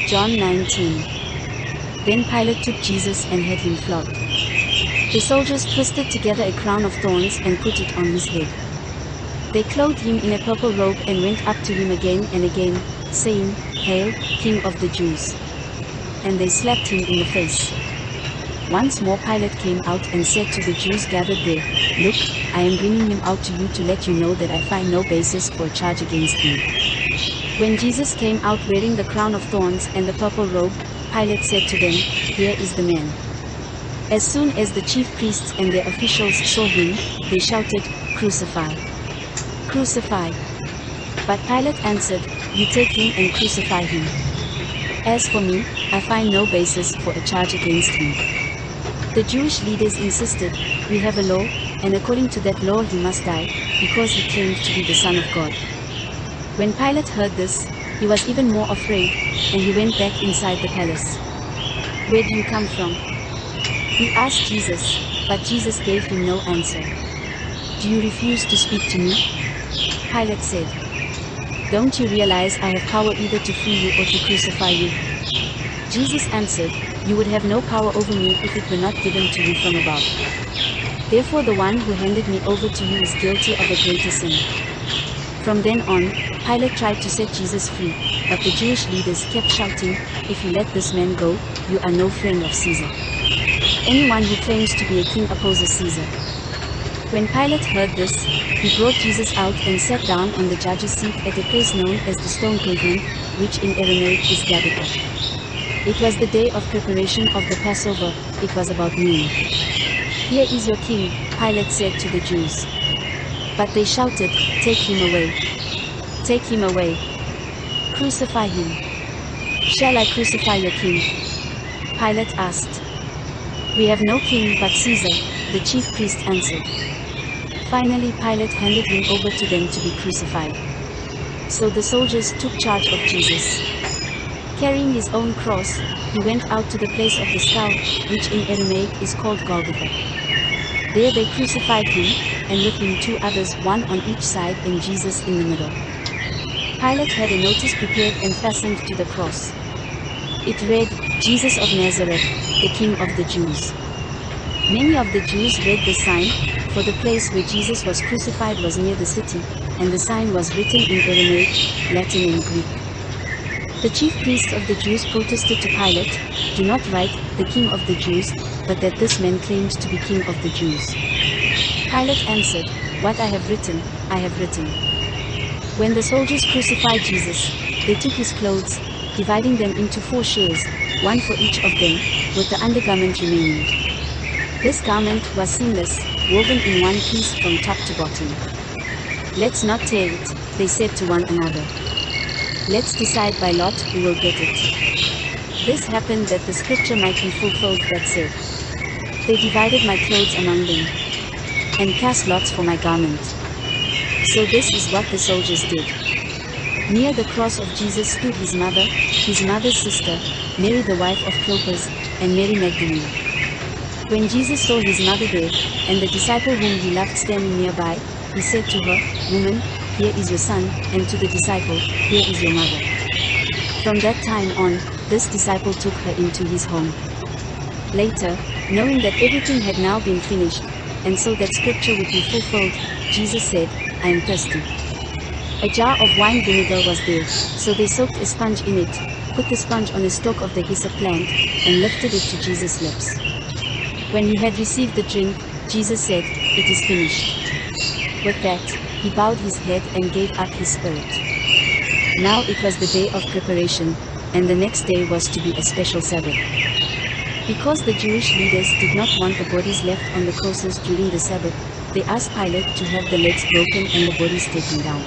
John 19. Then Pilate took Jesus and had him flogged. The soldiers twisted together a crown of thorns and put it on his head. They clothed him in a purple robe and went up to him again and again, saying, "Hail, King of the Jews!" And they slapped him in the face. Once more Pilate came out and said to the Jews gathered there, "Look, I am bringing him out to you to let you know that I find no basis for a charge against him." When Jesus came out wearing the crown of thorns and the purple robe, Pilate said to them, "Here is the man." As soon as the chief priests and their officials saw him, they shouted, "Crucify! Crucify!" But Pilate answered, "You take him and crucify him. As for me, I find no basis for a charge against him." The Jewish leaders insisted, "We have a law, and according to that law he must die, because he claimed to be the Son of God." When Pilate heard this, he was even more afraid, and he went back inside the palace. "Where do you come from?" he asked Jesus, but Jesus gave him no answer. "Do you refuse to speak to me?" Pilate said. "Don't you realize I have power either to free you or to crucify you?" Jesus answered, "You would have no power over me if it were not given to you from above. Therefore the one who handed me over to you is guilty of a greater sin." From then on, Pilate tried to set Jesus free, but the Jewish leaders kept shouting, "If you let this man go, you are no friend of Caesar. Anyone who claims to be a king opposes Caesar." When Pilate heard this, he brought Jesus out and sat down on the judge's seat at a place known as the stone pavement, which in Aramaic is Gabbatha. It was the day of preparation of the Passover. It was about noon. "Here is your king," Pilate said to the Jews. But they shouted, "Take him away! Take him away! Crucify him! Shall I crucify your king?" Pilate asked. "We have no king but Caesar," the chief priest answered. Finally Pilate handed him over to them to be crucified. So the soldiers took charge of Jesus. Carrying his own cross, he went out to the place of the skull, which in Aramaic is called Golgotha. There they crucified him, and with him two others, one on each side and Jesus in the middle. Pilate had a notice prepared and fastened to the cross. It read, "Jesus of Nazareth, the King of the Jews." Many of the Jews read the sign, for the place where Jesus was crucified was near the city, and the sign was written in Aramaic, Latin and Greek. The chief priests of the Jews protested to Pilate, "Do not write, the King of the Jews, but that this man claims to be King of the Jews." Pilate answered, "What I have written, I have written." When the soldiers crucified Jesus, they took his clothes, dividing them into 4 shares, one for each of them, with the undergarment remaining. This garment was seamless, woven in one piece from top to bottom. "Let's not tear it," they said to one another. "Let's decide by lot who will get it." This happened that the scripture might be fulfilled that said, "They divided my clothes among them, and cast lots for my garment." So this is what the soldiers did. Near the cross of Jesus stood his mother's sister, Mary the wife of Clopas, and Mary Magdalene. When Jesus saw his mother there, and the disciple whom he loved standing nearby, he said to her, "Woman, here is your son," and to the disciple, "Here is your mother." From that time on, this disciple took her into his home. Later, knowing that everything had now been finished, and so that scripture would be fulfilled, Jesus said, "I am thirsty." A jar of wine vinegar was there, so they soaked a sponge in it, put the sponge on a stalk of the hyssop plant, and lifted it to Jesus' lips. When he had received the drink, Jesus said, "It is finished." With that, he bowed his head and gave up his spirit. Now it was the day of preparation, and the next day was to be a special Sabbath. Because the Jewish leaders did not want the bodies left on the crosses during the Sabbath, they asked Pilate to have the legs broken and the bodies taken down.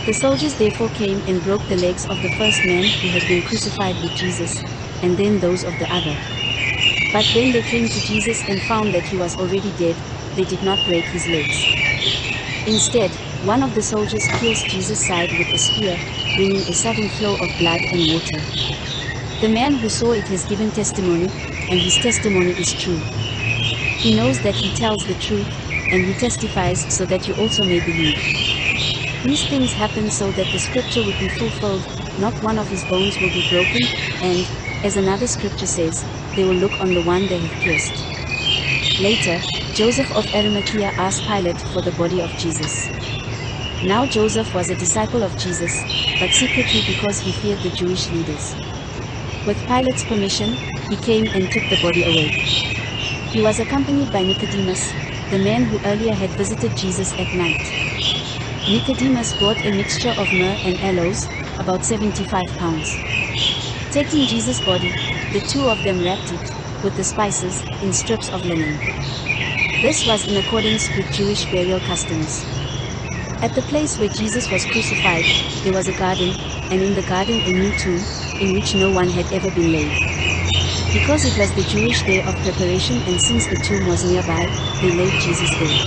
The soldiers therefore came and broke the legs of the first man who had been crucified with Jesus, and then those of the other. But when they came to Jesus and found that he was already dead, they did not break his legs. Instead, one of the soldiers pierced Jesus' side with a spear, bringing a sudden flow of blood and water. The man who saw it has given testimony, and his testimony is true. He knows that he tells the truth, and he testifies so that you also may believe. These things happened so that the scripture would be fulfilled, not one of his bones will be broken, and, as another scripture says, they will look on the one they have pierced. Later, Joseph of Arimathea asked Pilate for the body of Jesus. Now Joseph was a disciple of Jesus, but secretly because he feared the Jewish leaders. With Pilate's permission, he came and took the body away. He was accompanied by Nicodemus, the man who earlier had visited Jesus at night. Nicodemus brought a mixture of myrrh and aloes, about 75 pounds. Taking Jesus' body, the two of them wrapped it, with the spices, in strips of linen. This was in accordance with Jewish burial customs. At the place where Jesus was crucified, there was a garden, and in the garden a new tomb, in which no one had ever been laid. Because it was the Jewish day of preparation and since the tomb was nearby, they laid Jesus there.